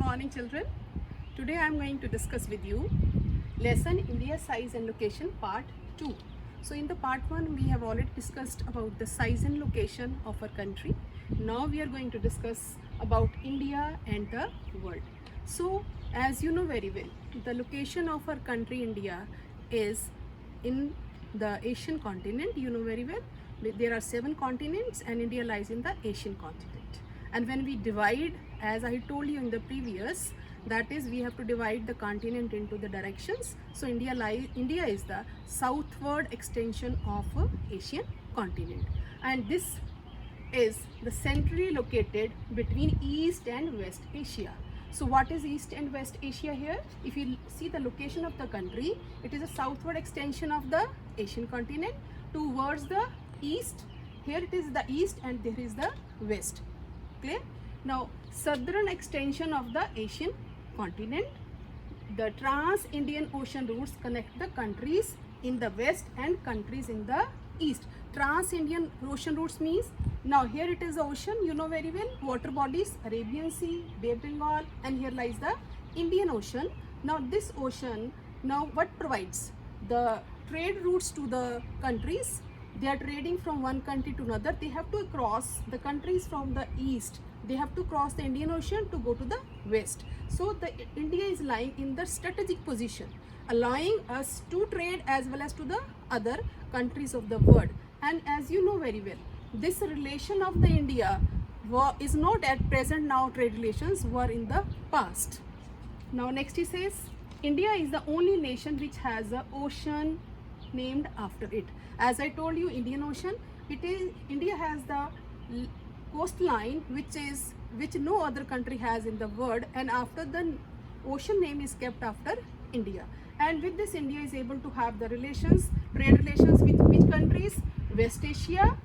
morning children. Today I am going to discuss with you lesson India size and location part 2. So in the part 1 we have already discussed about the size and location of our country. Now we are going to discuss about India and the world. So as you know very well, the location of our country India is in the Asian continent. You know very well, there are 7 continents and India lies in the Asian continent. And when we divide, as I told you in the previous, that is we have to divide the continent into the directions. So India is the southward extension of Asian continent, and this is the centrally located between East and West Asia. So what is East and West Asia here? If you see the location of the country, it is a southward extension of the Asian continent towards the east. Here it is the east and there is the west. Clear? Now southern extension of the Asian continent, the trans-Indian ocean routes connect the countries in the west and countries in the east. Trans-Indian ocean routes means, now here it is the ocean, you know very well, water bodies, Arabian Sea, Bay of Bengal, and here lies the Indian Ocean. Now this ocean, now what provides? The trade routes to the countries. They are trading from one country to another. They have to cross the countries from the east. They have to cross the Indian Ocean to go to the west. So the India is lying in the strategic position, allowing us to trade as well as to the other countries of the world. And as you know very well, this relation of the India is not at present now. Trade relations were in the past. Now next he says, India is the only nation which has an ocean named after it. As I told you, Indian Ocean, India has the coastline which no other country has in the world, and after the ocean name is kept after India. And with this, India is able to have the relations, trade relations with which countries? West Asia,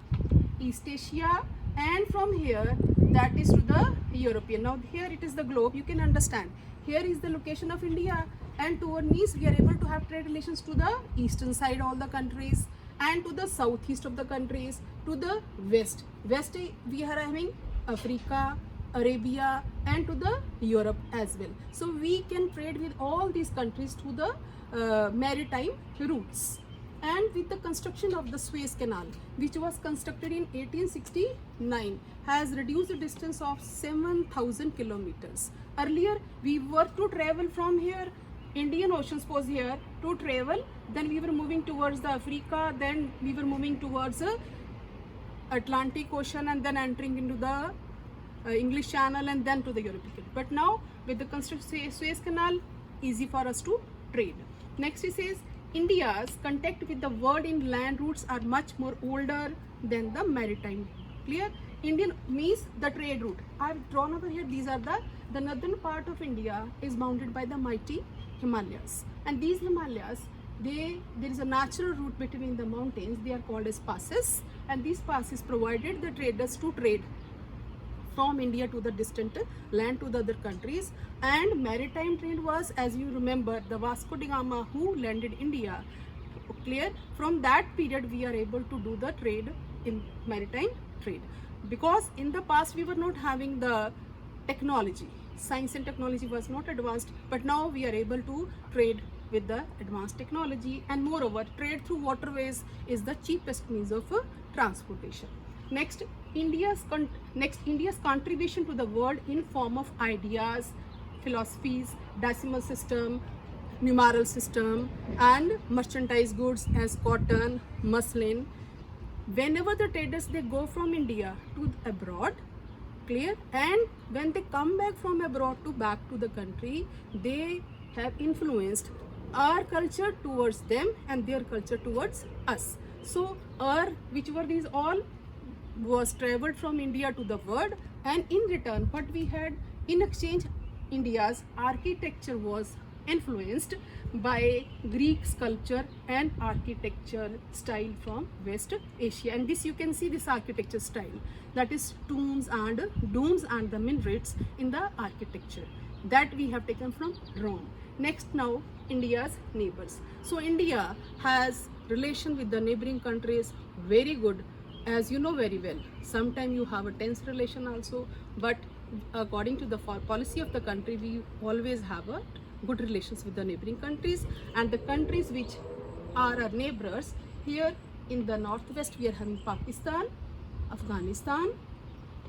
East Asia, and from here that is to the European. Now here it is the globe, you can understand. Here is the location of India, and toward means we are able to have trade relations to the eastern side, all the countries, and to the southeast of the countries, to the west. West we are having Africa, Arabia, and to the Europe as well. So we can trade with all these countries through the maritime routes. And with the construction of the Suez Canal, which was constructed in 1869, has reduced the distance of 7,000 kilometers. Earlier, we were to travel from here, Indian Ocean, suppose here, to travel, then we were moving towards the Africa, then we were moving towards Atlantic Ocean, and then entering into the English Channel, and then to the European. But now, with the construction of Suez Canal, easy for us to trade. Next, it says, India's contact with the world in land routes are much more older than the maritime. Clear? Indian means the trade route. I have drawn over here, these are the northern part of India is bounded by the mighty Himalayas. And these Himalayas, there is a natural route between the mountains. They are called as passes. And these passes provided the traders to trade from India to the distant land to the other countries. And maritime trade was, as you remember, the Vasco da Gama who landed India. Clear? From that period we are able to do the trade in maritime trade, because in the past we were not having the technology. Science and technology was not advanced, but now we are able to trade with the advanced technology, and moreover trade through waterways is the cheapest means of transportation. Next, India's contribution to the world in form of ideas, philosophies, decimal system, numeral system, and merchandise goods as cotton, muslin. Whenever the traders they go from India to abroad, clear, and when they come back from abroad to back to the country, they have influenced our culture towards them and their culture towards us. So which were these all was traveled from India to the world, and in return what we had in exchange, India's architecture was influenced by Greek sculpture and architecture style from West Asia. And this you can see this architecture style, that is tombs and domes and the minarets in the architecture that we have taken from Rome. Next, now India's neighbors. So India has relation with the neighboring countries very good, as you know very well. Sometimes you have a tense relation also, but according to the policy of the country, we always have a good relations with the neighboring countries, and the countries which are our neighbors. Here in the northwest we are having Pakistan, Afghanistan,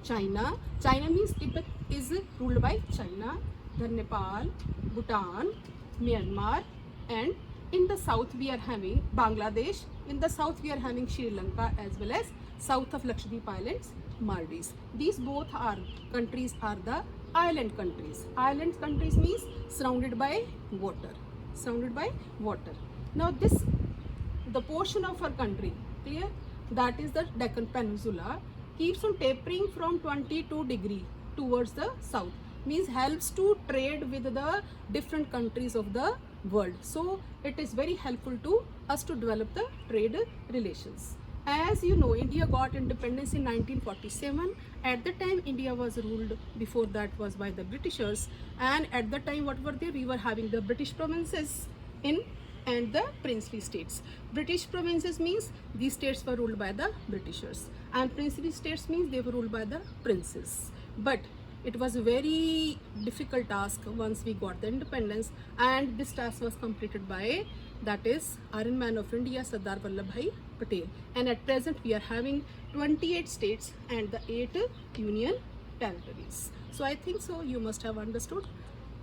China. China means Tibet is ruled by China. Then Nepal, Bhutan, Myanmar, and in the south we are having Bangladesh. In the south we are having Sri Lanka, as well as south of Lakshadweep Islands, Maldives. These both are countries are the island countries. Island countries means surrounded by water. Surrounded by water. Now the portion of our country, clear, that is the Deccan Peninsula, keeps on tapering from 22 degree towards the south, means helps to trade with the different countries of the world. So it is very helpful to us to develop the trade relations. As you know, India got independence in 1947. At the time India was ruled, before that was by the Britishers, and at the time what were they? We were having the British provinces in and the princely states. British provinces means these states were ruled by the Britishers, and princely states means they were ruled by the princes. But it was a very difficult task once we got the independence, and this task was completed by, that is, Iron Man of India, Sardar Vallabhbhai Patel. And at present we are having 28 states and the 8 union territories. So I think so you must have understood.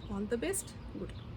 All the best. Good luck.